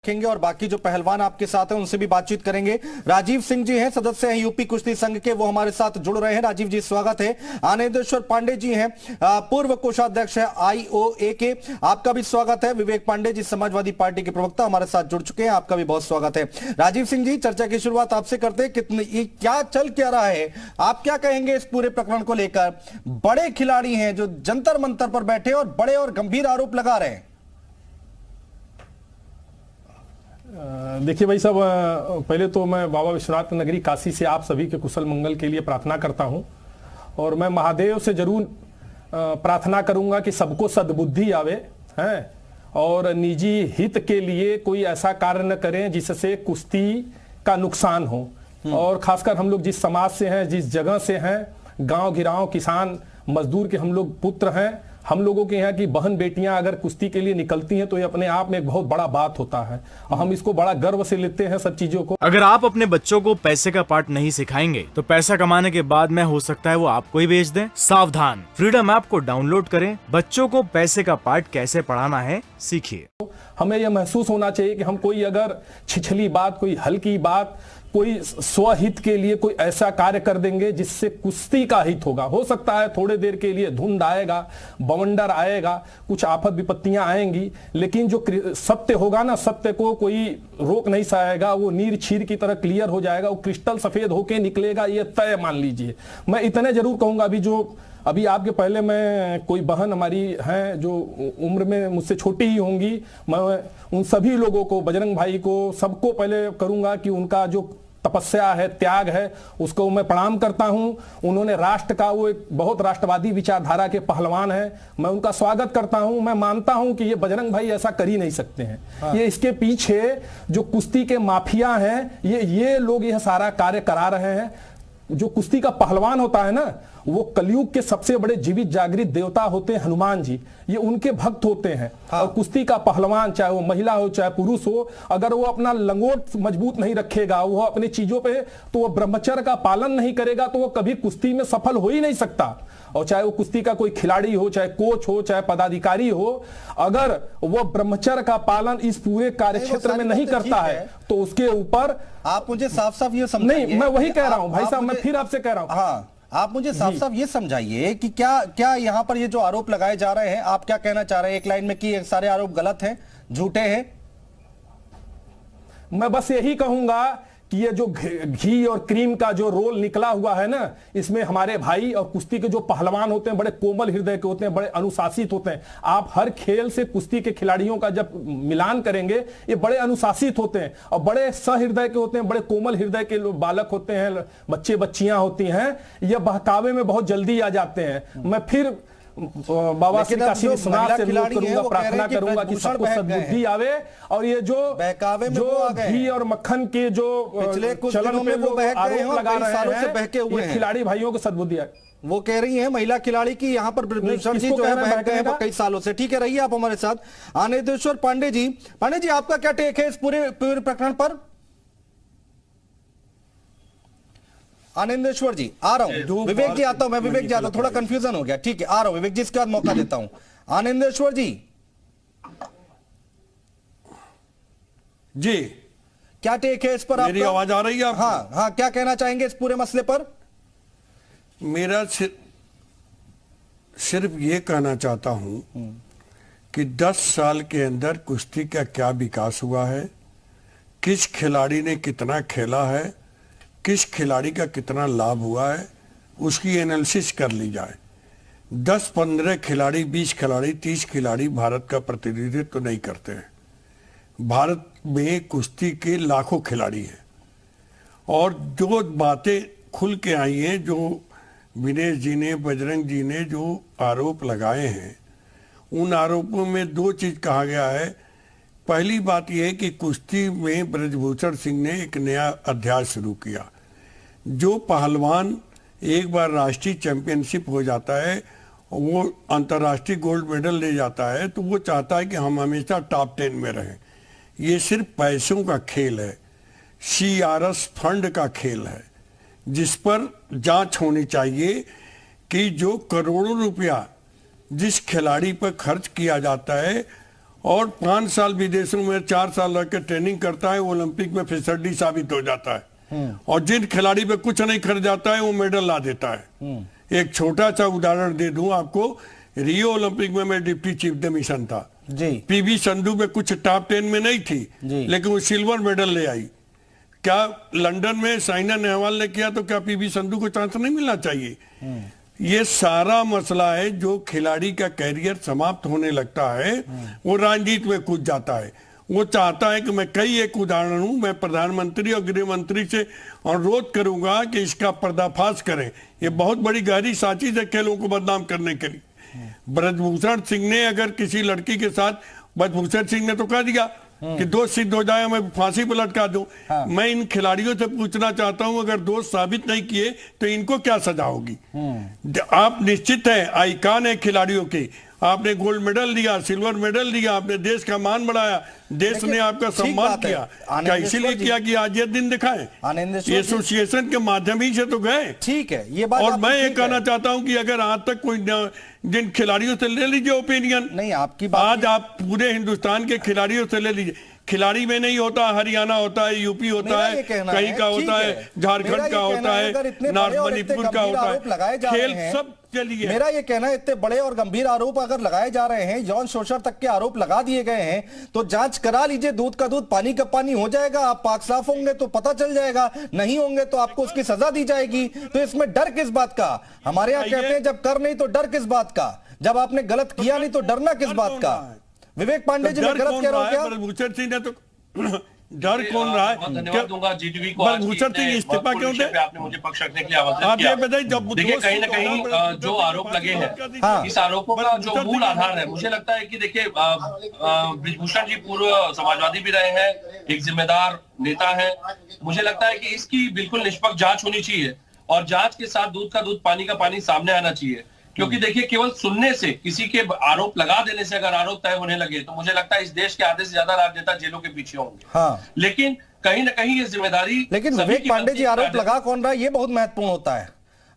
रखेंगे और बाकी जो पहलवान आपके साथ हैं उनसे भी बातचीत करेंगे। राजीव सिंह जी हैं, सदस्य हैं यूपी कुश्ती संघ के, वो हमारे साथ जुड़ रहे हैं। राजीव जी स्वागत है। आनंदेश्वर पांडे जी हैं, पूर्व कोषाध्यक्ष है IOA के, आपका भी स्वागत है। विवेक पांडे जी समाजवादी पार्टी के प्रवक्ता हमारे साथ जुड़ चुके हैं, आपका भी बहुत स्वागत है। राजीव सिंह जी, चर्चा की शुरुआत आपसे करते हैं। क्या चल क्या रहा है, आप क्या कहेंगे इस पूरे प्रकरण को लेकर? बड़े खिलाड़ी हैं जो जंतर मंतर पर बैठे और बड़े और गंभीर आरोप लगा रहे हैं। देखिए भाई साहब, पहले तो मैं बाबा विश्वनाथ नगरी काशी से आप सभी के कुशल मंगल के लिए प्रार्थना करता हूं और मैं महादेव से जरूर प्रार्थना करूंगा कि सबको सद्बुद्धि आवे हैं और निजी हित के लिए कोई ऐसा कार्य न करें जिससे कुश्ती का नुकसान हो। और खासकर हम लोग जिस समाज से हैं, जिस जगह से हैं, गांव गिराव किसान मजदूर के हम लोग पुत्र हैं, हम लोगों के यहाँ की बहन बेटियां अगर कुश्ती के लिए निकलती हैं तो ये अपने आप में एक बहुत बड़ा बात होता है और हम इसको बड़ा गर्व से लेते हैं सब चीजों को। अगर आप अपने बच्चों को पैसे का पार्ट नहीं सिखाएंगे तो पैसा कमाने के बाद में हो सकता है वो आपको ही बेच दें। सावधान, फ्रीडम ऐप को डाउनलोड करें, बच्चों को पैसे का पार्ट कैसे पढ़ाना है सीखिए। हमें यह महसूस होना चाहिए कि हम कोई अगर छिछली बात, कोई हल्की बात, कोई स्वहित के लिए कोई ऐसा कार्य कर देंगे जिससे कुश्ती का हित होगा। हो सकता है थोड़े देर के लिए धुंध आएगा, बवंडर आएगा, कुछ आफत विपत्तियां आएंगी, लेकिन जो सत्य होगा ना, सत्य को कोई रोक नहीं सकेगा। वो नीर क्षीर की तरह क्लियर हो जाएगा, वो क्रिस्टल सफेद होके निकलेगा, ये तय मान लीजिए। मैं इतने जरूर कहूंगा, अभी आपके पहले मैं कोई बहन हमारी हैं जो उम्र में मुझसे छोटी ही होंगी, मैं उन सभी लोगों को, बजरंग भाई को, सबको पहले करूंगा कि उनका जो तपस्या है, त्याग है, उसको मैं प्रणाम करता हूं। उन्होंने राष्ट्र का, वो एक बहुत राष्ट्रवादी विचारधारा के पहलवान है, मैं उनका स्वागत करता हूं। मैं मानता हूं कि ये बजरंग भाई ऐसा कर ही नहीं सकते हैं। हाँ। ये इसके पीछे जो कुश्ती के माफिया हैं, ये लोग यह सारा कार्य करा रहे हैं। जो कुश्ती का पहलवान होता है ना, वो कलयुग के सबसे बड़े जीवित जागृत देवता होते हैं हनुमान जी, ये उनके भक्त होते हैं। हाँ। और कुश्ती का पहलवान, चाहे वो महिला हो चाहे पुरुष हो, अगर वो अपना लंगोट मजबूत नहीं रखेगा, वो अपनी चीजों पे, तो वो ब्रह्मचर्य का पालन नहीं करेगा, तो वो कभी कुश्ती में सफल हो ही नहीं सकता। और चाहे वो कुश्ती का कोई खिलाड़ी हो, चाहे कोच हो, चाहे पदाधिकारी हो, अगर वो ब्रह्मचर्य का पालन इस पूरे कार्य क्षेत्र में नहीं करता है तो उसके ऊपर आप मुझे साफ साफ ये समझाइए। नहीं, मैं वही कह रहा हूं भाई साहब, मैं फिर आपसे कह रहा हूं। हाँ, आप मुझे साफ साफ ये समझाइए कि क्या यहाँ पर ये जो आरोप लगाए जा रहे हैं, आप क्या कहना चाह रहे हैं एक लाइन में कि ये सारे आरोप गलत हैं, झूठे हैं? मैं बस यही कहूंगा कि ये जो घी और क्रीम का जो रोल निकला हुआ है ना, इसमें हमारे भाई और कुश्ती के जो पहलवान होते हैं बड़े कोमल हृदय के होते हैं, बड़े अनुशासित होते हैं। आप हर खेल से कुश्ती के खिलाड़ियों का जब मिलान करेंगे, ये बड़े अनुशासित होते हैं और बड़े सहृदय के होते हैं, बड़े कोमल हृदय के बालक होते हैं, बच्चे बच्चियां होती हैं। ये बहकावे में बहुत जल्दी आ जाते हैं। मैं फिर बाबा श्री काशी विश्वनाथ से अनुरोध करूंगा, प्रार्थना करूंगा कि सबको सद्बुद्धि आवे और ये जो घी और मक्खन के जो चलन में वो आरोप लगा रहे हैं, ये खिलाड़ी भाइयों को सद्बुद्धि आए। वो कह रही हैं महिला खिलाड़ी की यहाँ पर भूषण जी जो है बह गए हैं कई सालों से। ठीक है, रहिए आप हमारे साथ। आनंदेश्वर पांडे जी आपका क्या टेक है इस पूरे प्रकरण पर? आनंदेश्वर जी आ रहा हूं, विवेक जी आता हूं, मैं विवेक जी आता हूं, थोड़ा कंफ्यूजन हो गया। ठीक है, आ रहा हूं विवेक जी, इसके बाद मौका देता हूं। आनंदेश्वर जी क्या टेक है इस पर? मेरी आवाज आ रही है आपको? हाँ, क्या कहना चाहेंगे इस पूरे मसले पर? मेरा सिर्फ ये कहना चाहता हूं कि 10 साल के अंदर कुश्ती का क्या विकास हुआ है, किस खिलाड़ी ने कितना खेला है, किस खिलाड़ी का कितना लाभ हुआ है, उसकी एनालिसिस कर ली जाए। 10-15 खिलाड़ी, 20 खिलाड़ी, 30 खिलाड़ी भारत का प्रतिनिधित्व तो नहीं करते हैं। भारत में कुश्ती के लाखों खिलाड़ी हैं और जो बातें खुल के आई हैं, जो विनेश जी ने, बजरंग जी ने जो आरोप लगाए हैं, उन आरोपों में 2 चीज कहा गया है। पहली बात यह है कि कुश्ती में ब्रजभूषण सिंह ने एक नया अध्याय शुरू किया। जो पहलवान एक बार राष्ट्रीय चैंपियनशिप हो जाता है, वो अंतर्राष्ट्रीय गोल्ड मेडल ले जाता है, तो वो चाहता है कि हम हमेशा टॉप 10 में रहें। ये सिर्फ पैसों का खेल है, CRS फंड का खेल है, जिस पर जांच होनी चाहिए कि जो करोड़ों रुपया जिस खिलाड़ी पर खर्च किया जाता है और 5 साल विदेशों में 4 साल रह के ट्रेनिंग करता है, वो ओलंपिक में फिसड्डी साबित हो जाता है। और जिन खिलाड़ी पे कुछ नहीं कर जाता है वो मेडल ला देता है। एक छोटा सा उदाहरण दे दूं आपको, रियो ओलंपिक में मैं डिप्टी चीफ द मिशन था जी। पीवी संधू में कुछ टॉप 10 में नहीं थी, लेकिन वो सिल्वर मेडल ले आई। क्या लंदन में साइना नेहवाल ने किया तो क्या पीवी संधू को चांस नहीं मिलना चाहिए? ये सारा मसला है, जो खिलाड़ी का कैरियर समाप्त होने लगता है वो राजनीति में कूद जाता है। वो चाहता है कि मैं कई एक उदाहरण हूं, मैं प्रधानमंत्री और गृह मंत्री से अनुरोध करूंगा कि इसका पर्दाफाश करें। ये बहुत बड़ी गहरी साजिश है खेलों को बदनाम करने के लिए। ब्रजभूषण सिंह ने अगर किसी लड़की के साथ, ब्रजभूषण सिंह ने तो कह दिया कि दोष सिद्ध हो जाए मैं फांसी पर लटका दूं। मैं इन खिलाड़ियों से पूछना चाहता हूं, अगर दोष साबित नहीं किए तो इनको क्या सजा होगी? आप निश्चित है आइकॉन है खिलाड़ियों की, आपने गोल्ड मेडल लिया, सिल्वर मेडल लिया, आपने देश का मान बढ़ाया, देश ने आपका सम्मान किया। क्या इसीलिए किया कि आज ये दिन दिखाएं? एसोसिएशन के माध्यम ही से तो गए। ठीक है, ये बात और मैं ये कहना चाहता हूं कि अगर आज तक कोई जिन खिलाड़ियों से ले लीजिए ओपिनियन, नहीं आपकी बात, आज आप पूरे हिंदुस्तान के खिलाड़ियों से ले लीजिए। खिलाड़ी में नहीं होता, हरियाणा होता है, यूपी होता है, कहीं का होता है, झारखंड का होता है, नॉर्थ मणिपुर का होता है, खेल सब चलिए। मेरा ये कहना है, इतने बड़े और गंभीर आरोप अगर लगाए जा रहे हैं, यौन शोषण तक के आरोप लगा दिए गए हैं, तो जांच करा लीजिए। दूध का दूध पानी का पानी हो जाएगा। आप पाक साफ होंगे तो पता चल जाएगा, नहीं होंगे तो आपको उसकी सजा दी जाएगी। तो इसमें डर किस बात का? हमारे यहाँ कहते हैं जब कर नहीं तो डर किस बात का? जब आपने गलत किया नहीं तो डरना किस बात का? विवेक पांडे जी, मैं गलत कह रहा हूं क्या? ब्रजभूषण सिंह ने तो डर कौन रहा है? धन्यवाद दूंगा जीटीवी को। ब्रजभूषण सिंह इस्तीफा क्यों दे? आपने मुझे पक्ष रखने के लिए आमंत्रित आप किया। ये बताइए, जब देखिए कहीं ना कहीं जो आरोप लगे हैं, इस आरोपों का जो मूल आधार है, मुझे लगता है कि देखिए ब्रजभूषण जी पूर्व समाजवादी भी रहे हैं, एक जिम्मेदार नेता है। मुझे लगता है कि इसकी बिल्कुल निष्पक्ष जांच होनी चाहिए और जांच के साथ दूध का दूध पानी का पानी सामने आना चाहिए। क्योंकि देखिए केवल सुनने से, किसी के आरोप लगा देने से अगर आरोप तय होने लगे तो मुझे लगता है इस देश के आधे से ज्यादा राजनेता जेलों के पीछे होंगे। लेकिन कहीं ना कहीं ये जिम्मेदारी, लेकिन विवेक पांडे जी, आरोप लगा कौन रहा है ये बहुत महत्वपूर्ण होता है।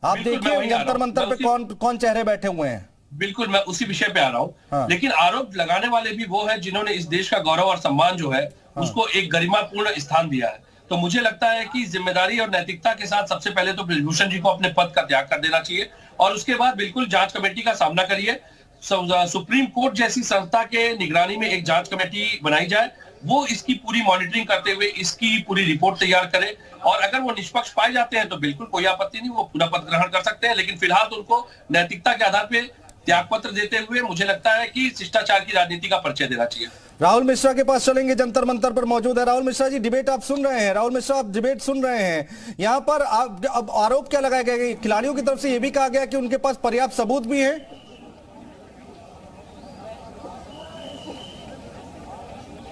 आप देखिए जंतर मंतर पे कौन चेहरे बैठे हुए हैं। बिल्कुल, मैं उसी विषय पे आ रहा हूँ। लेकिन आरोप लगाने वाले भी वो है जिन्होंने इस देश का गौरव और सम्मान जो है उसको एक गरिमापूर्ण स्थान दिया है। तो मुझे लगता है कि जिम्मेदारी और नैतिकता के साथ सबसे पहले तो ब्रजभूषण जी को अपने पद का त्याग कर देना चाहिए और उसके बाद बिल्कुल जांच कमेटी का सामना करिए। सुप्रीम कोर्ट जैसी संस्था के निगरानी में एक जांच कमेटी बनाई जाए, वो इसकी पूरी मॉनिटरिंग करते हुए इसकी पूरी रिपोर्ट तैयार करे और अगर वो निष्पक्ष पाए जाते हैं तो बिल्कुल कोई आपत्ति नहीं, वो पुनः पद ग्रहण कर सकते हैं। लेकिन फिलहाल तो उनको नैतिकता के आधार पे त्याग पत्र देते हुए मुझे लगता है कि शिष्टाचार की राजनीति का परिचय देना चाहिए। राहुल मिश्रा के पास चलेंगे, जंतर मंतर पर मौजूद है। राहुल मिश्रा जी, डिबेट आप सुन रहे हैं। राहुल मिश्रा, आप डिबेट सुन रहे हैं। यहाँ पर अब आरोप क्या लगाया गया? खिलाड़ियों की तरफ से यह भी कहा गया कि उनके पास पर्याप्त सबूत भी है।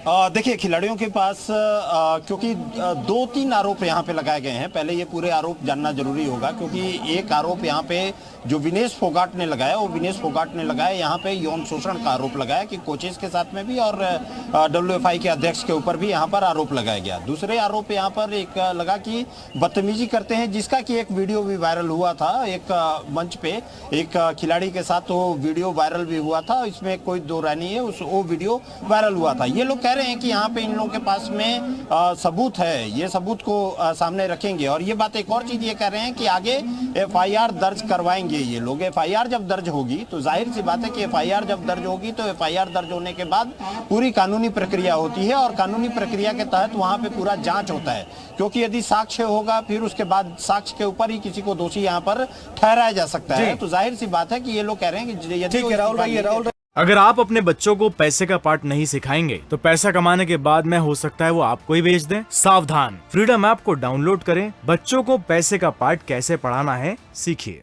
देखिए, खिलाड़ियों के पास क्योंकि 2-3 आरोप यहाँ पे लगाए गए हैं। पहले ये पूरे आरोप जानना जरूरी होगा, क्योंकि एक आरोप यहाँ पे जो विनेश फोगाट ने लगाया, वो विनेश फोगाट ने लगाया यहाँ पे यौन शोषण का आरोप लगाया कि कोचेस के साथ में भी और WFI के अध्यक्ष के ऊपर भी यहाँ पर आरोप लगाया गया। दूसरे आरोप यहाँ पर एक लगा कि बदतमीजी करते हैं, जिसका कि एक वीडियो भी वायरल हुआ था एक मंच पे एक खिलाड़ी के साथ। वो वीडियो वायरल भी हुआ था, इसमें कोई दो राय नहीं है, वो वीडियो वायरल हुआ था। ये लोग कह रहे हैं कि यहाँ पे इन लोगों के पास में सबूत है, ये सबूत को सामने रखेंगे। और ये बात, एक और चीज ये कह रहे हैं कि आगे FIR दर्ज करवाएंगे ये लोग। FIR जब दर्ज होगी तो जाहिर सी बात है कि FIR जब दर्ज होगी तो FIR दर्ज होने के बाद पूरी कानूनी प्रक्रिया होती है और कानूनी प्रक्रिया के तहत वहां पे पूरा जांच होता है। क्योंकि यदि साक्ष्य होगा फिर उसके बाद साक्ष्य के ऊपर ही किसी को दोषी यहाँ पर ठहराया जा सकता है। तो जाहिर सी बात है कि ये लोग कह रहे हैं कि यदि राहुल, अगर आप अपने बच्चों को पैसे का पार्ट नहीं सिखाएंगे तो पैसा कमाने के बाद में हो सकता है वो आपको ही बेच दें। सावधान, फ्रीडम ऐप को डाउनलोड करें, बच्चों को पैसे का पार्ट कैसे पढ़ाना है सीखिए।